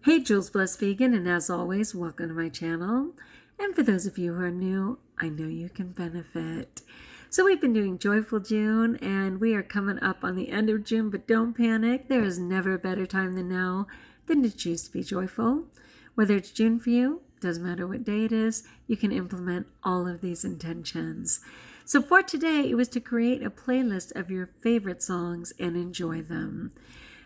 Hey, JulesBlessedVegan, and as always, welcome to my channel. And for those of you who are new, I know you can benefit. So we've been doing Joyful June, and we are coming up on the end of June, but don't panic. There is never a better time than now than to choose to be joyful. Whether it's June for you, doesn't matter what day it is, you can implement all of these intentions. So for today, it was to create a playlist of your favorite songs and enjoy them.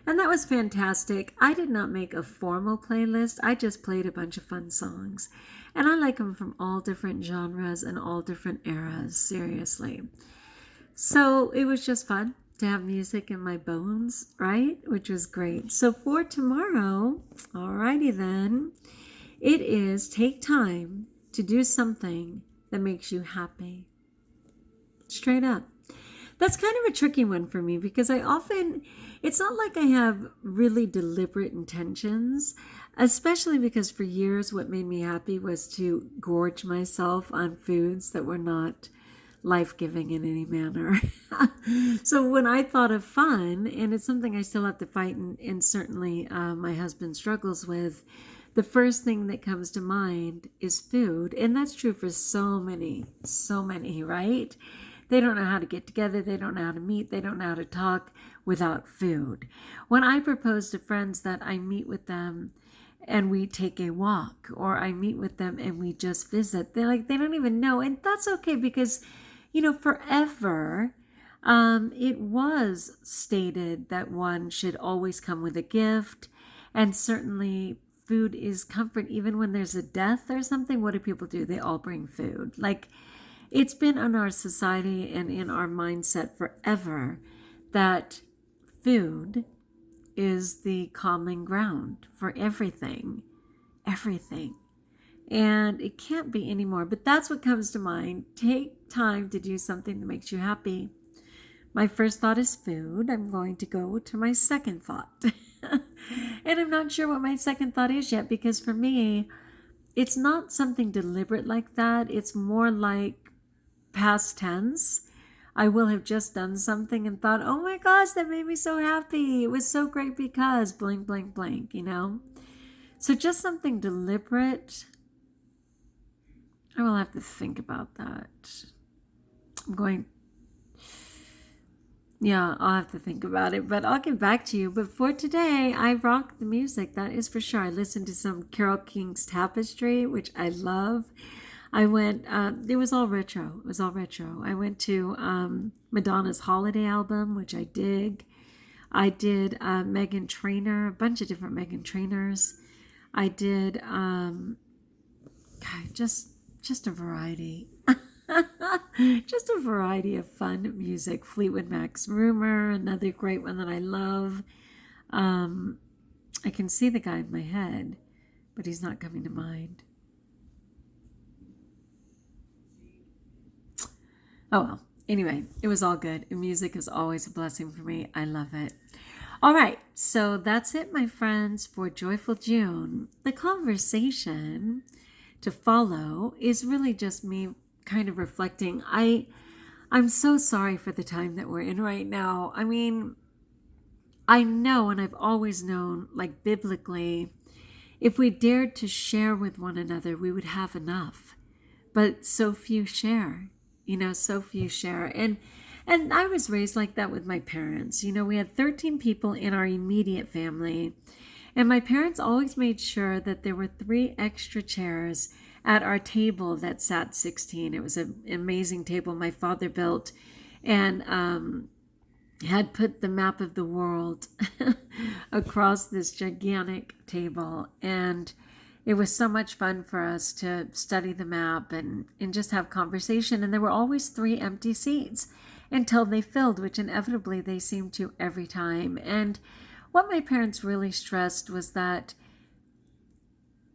And that was fantastic. I did not make a formal playlist. I just played a bunch of fun songs. And I like them from all different genres and all different eras, seriously. So it was just fun to have music in my bones, right? Which was great. So for tomorrow, alrighty then, it is take time to do something that makes you happy. Straight up. That's kind of a tricky one for me because it's not like I have really deliberate intentions, especially because for years what made me happy was to gorge myself on foods that were not life-giving in any manner. So when I thought of fun, and it's something I still have to fight and certainly my husband struggles with, the first thing that comes to mind is food. And that's true for so many, right? They don't know how to get together. They don't know how to meet. They don't know how to talk without food. When I propose to friends that I meet with them and we take a walk, or I meet with them and we just visit, they're like, they don't even know. And that's okay because, forever, it was stated that one should always come with a gift. And certainly food is comfort. Even when there's a death or something, what do people do? They all bring food. It's been in our society and in our mindset forever that food is the common ground for everything. And it can't be anymore, but that's what comes to mind. Take time to do something that makes you happy. My first thought is food. I'm going to go to my second thought. And I'm not sure what my second thought is yet, because for me, it's not something deliberate like that. It's more like past tense. I will have just done something and thought, oh my gosh, that made me so happy. It was so great because blank, blank, blank, So just something deliberate. I will have to think about that. I'll have to think about it, but I'll get back to you. But for today, I rock the music, that is for sure. I listened to some Carole King's Tapestry, which I love. I went, it was all retro. I went to Madonna's Holiday album, which I dig. I did Meghan Trainor, a bunch of different Meghan Trainors. I did just a variety. Just a variety of fun music. Fleetwood Mac's Rumor, another great one that I love. I can see the guy in my head, but he's not coming to mind. Oh well, anyway, it was all good. Music is always a blessing for me. I love it. All right, so that's it, my friends, for Joyful June. The conversation to follow is really just me kind of reflecting. I'm so sorry for the time that we're in right now. I mean, I know, and I've always known, like biblically, if we dared to share with one another, we would have enough. But so few share. So few share. And I was raised like that with my parents. We had 13 people in our immediate family. And my parents always made sure that there were 3 extra chairs at our table that sat 16. It was an amazing table my father built and had put the map of the world across this gigantic table. And it was so much fun for us to study the map and just have conversation. And there were always 3 empty seats until they filled, which inevitably they seemed to every time. And what my parents really stressed was that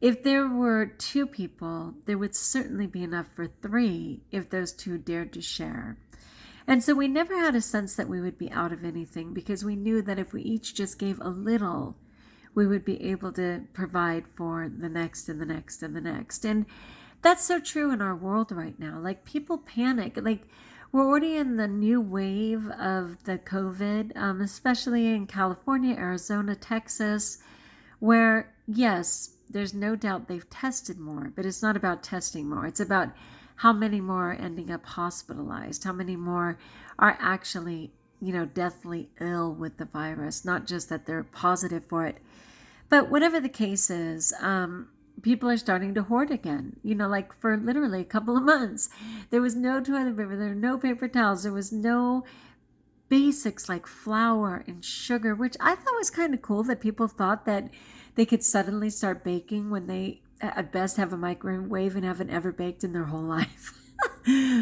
if there were 2 people, there would certainly be enough for 3 if those 2 dared to share. And so we never had a sense that we would be out of anything, because we knew that if we each just gave a little, we would be able to provide for the next and the next and the next. And that's so true in our world right now. People panic. We're already in the new wave of the COVID, especially in California, Arizona, Texas, where yes, there's no doubt they've tested more, but it's not about testing more. It's about how many more are ending up hospitalized, how many more are actually, deathly ill with the virus, not just that they're positive for it. But whatever the case is, people are starting to hoard again. Like for literally a couple of months, there was no toilet paper, there were no paper towels, there was no basics like flour and sugar, which I thought was kind of cool that people thought that they could suddenly start baking when they at best have a microwave and haven't ever baked in their whole life.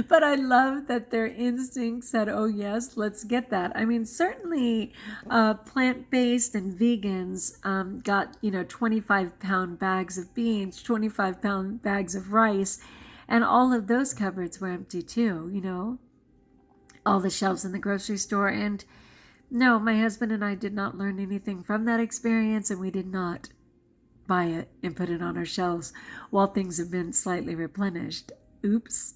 But I love that their instinct said, oh yes, let's get that. I mean, certainly plant-based and vegans got 25-pound bags of beans, 25-pound bags of rice, and all of those cupboards were empty too. All the shelves in the grocery store. And no, my husband and I did not learn anything from that experience, and we did not buy it and put it on our shelves while things have been slightly replenished. Oops.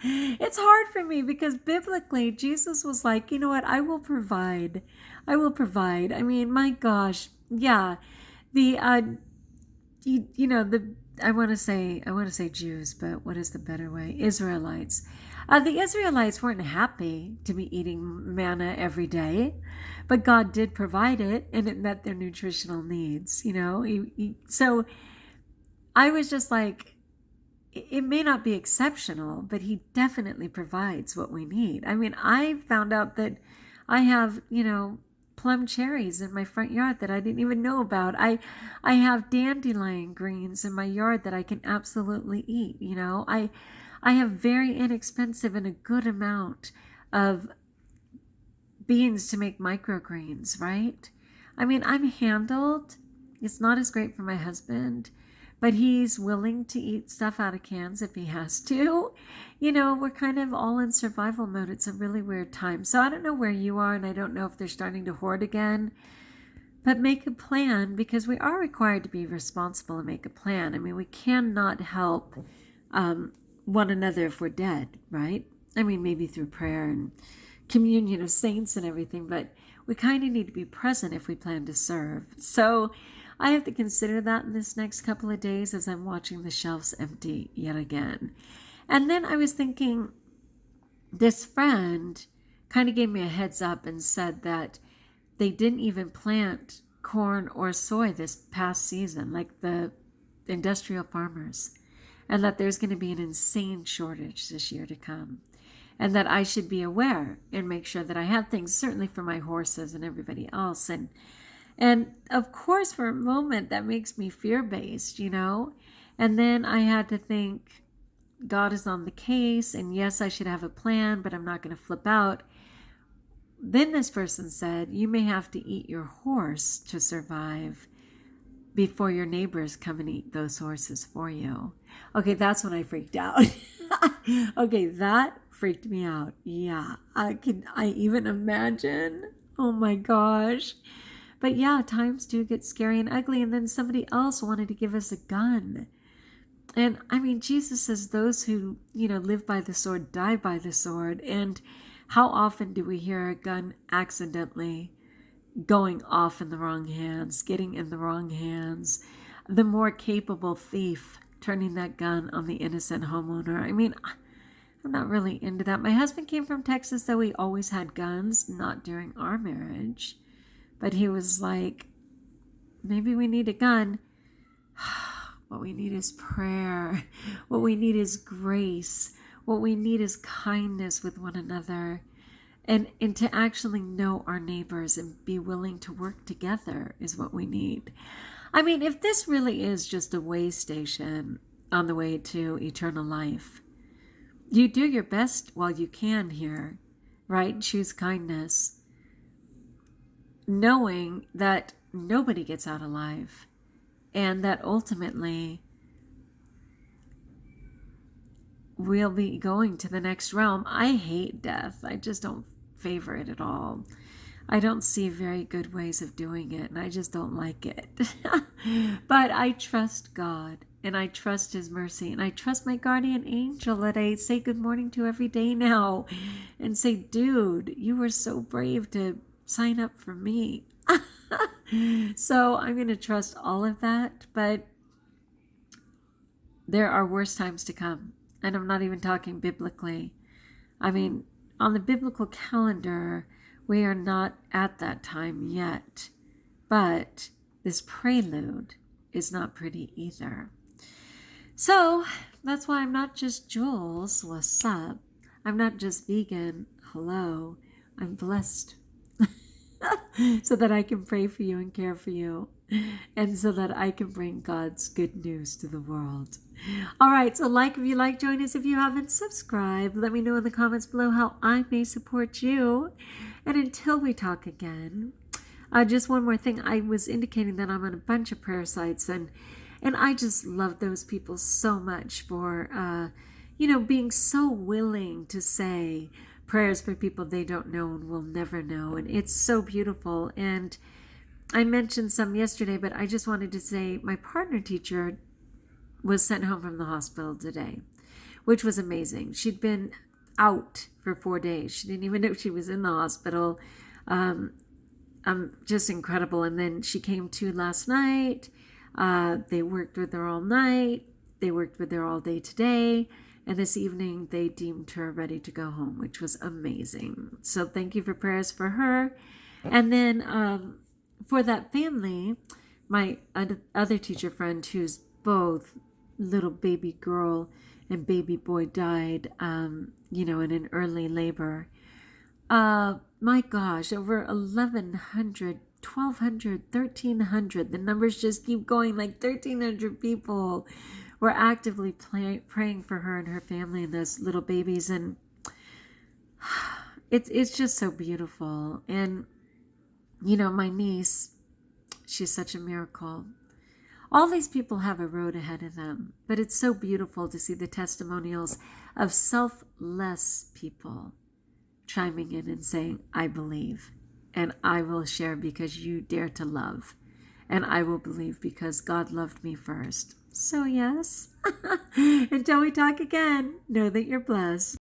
It's hard for me because biblically Jesus was like, you know what, I will provide. I will provide. I mean, my gosh, yeah. The I want to say Jews, but what is the better way? Israelites. The Israelites weren't happy to be eating manna every day, but God did provide it, and it met their nutritional needs. So I was just like, it may not be exceptional, but he definitely provides what we need. I mean, I found out that I have, plum cherries in my front yard that I didn't even know about. I have dandelion greens in my yard that I can absolutely eat. I have very inexpensive and a good amount of beans to make microgreens, right? I mean, I'm handled. It's not as great for my husband, but he's willing to eat stuff out of cans if he has to. We're kind of all in survival mode. It's a really weird time. So I don't know where you are, and I don't know if they're starting to hoard again. But make a plan, because we are required to be responsible and make a plan. I mean, we cannot help one another if we're dead, right? I mean, maybe through prayer and communion of saints and everything, but we kind of need to be present if we plan to serve. So I have to consider that in this next couple of days as I'm watching the shelves empty yet again. And then I was thinking, this friend kind of gave me a heads up and said that they didn't even plant corn or soy this past season, like the industrial farmers, and that there's going to be an insane shortage this year to come, and that I should be aware and make sure that I have things, certainly for my horses and everybody else. And of course, for a moment, that makes me fear-based, And then I had to think, God is on the case, and yes, I should have a plan, but I'm not going to flip out. Then this person said, you may have to eat your horse to survive before your neighbors come and eat those horses for you. Okay, that's when I freaked out. Okay, that freaked me out. Yeah, I even imagine. Oh my gosh. But yeah, times do get scary and ugly. And then somebody else wanted to give us a gun. And I mean, Jesus says those who, live by the sword, die by the sword. And how often do we hear a gun accidentally going off in the wrong hands, getting in the wrong hands? The more capable thief turning that gun on the innocent homeowner. I mean, I'm not really into that. My husband came from Texas, though he always had guns, not during our marriage. But he was like, maybe we need a gun. What we need is prayer. What we need is grace. What we need is kindness with one another. And to actually know our neighbors and be willing to work together is what we need. I mean, if this really is just a way station on the way to eternal life, you do your best while you can here, right? Choose kindness, knowing that nobody gets out alive, and that ultimately we'll be going to the next realm. I hate death. I just don't favor it at all. I don't see very good ways of doing it, and I just don't like it. But I trust God, and I trust His mercy, and I trust my guardian angel that I say good morning to every day now and say, dude, you were so brave to sign up for me. So I'm going to trust all of that, but there are worse times to come. And I'm not even talking biblically. I mean, on the biblical calendar, we are not at that time yet. But this prelude is not pretty either. So that's why I'm not just Jules, what's up? I'm not just vegan, hello. I'm blessed. So that I can pray for you and care for you. And so that I can bring God's good news to the world. All right, so like if you like, join us if you haven't subscribed. Let me know in the comments below how I may support you. And until we talk again, just one more thing. I was indicating that I'm on a bunch of prayer sites, and I just love those people so much for, being so willing to say prayers for people they don't know and will never know. And it's so beautiful. And I mentioned some yesterday, but I just wanted to say my partner teacher was sent home from the hospital today, which was amazing. She'd been out for 4 days. She didn't even know she was in the hospital. Just incredible. And then she came to last night. They worked with her all night. They worked with her all day today. And this evening they deemed her ready to go home, which was amazing. So thank you for prayers for her. And then for that family, my other teacher friend who's both little baby girl and baby boy died, in an early labor. My gosh, over 1,100, 1,200, 1,300. The numbers just keep going, like 1,300 people were actively praying for her and her family and those little babies. And it's just so beautiful. And, my niece, she's such a miracle. All these people have a road ahead of them, but it's so beautiful to see the testimonials of selfless people chiming in and saying, I believe, and I will share because you dare to love, and I will believe because God loved me first. So yes, until we talk again, know that you're blessed.